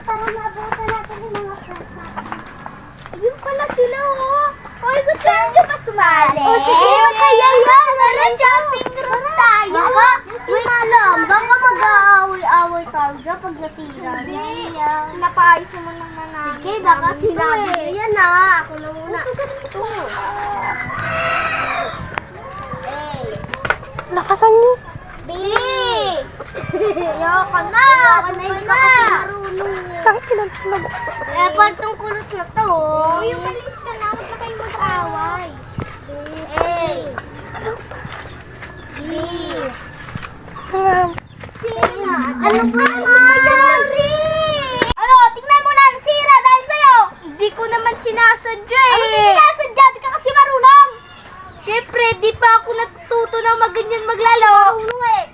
para maabutan natin yung mga friends natin. Ayun pala sila, oh. Hoy, gusto nyo ba sumali? Oh, sige, masaya yan. Tara, jumping room tayo. Baka, wait lang. Baka mag-aaway-aaway tayo dyan pag nasira. Hindi. Napaayos naman lang na namin. Sige, baka sinabi nyo yan, ha. Ako na muna. Sugatin ito. Lakasan niyo. B! Ayoko na! Hindi ka kasi marunong. Tangina tulog. Partong kulot na to. Yung malis ka na, huwag na kayo mag-away. A. B. C. Ano ba nangyayari? Ano? Tingnan mo na ang sira dahil sa'yo. Hindi ko naman sinasadya eh. Ano yung sinasadya? Di ka kasi marunong. Siyempre, di pa ako natututo na maganyan maglalaro. Marunong eh.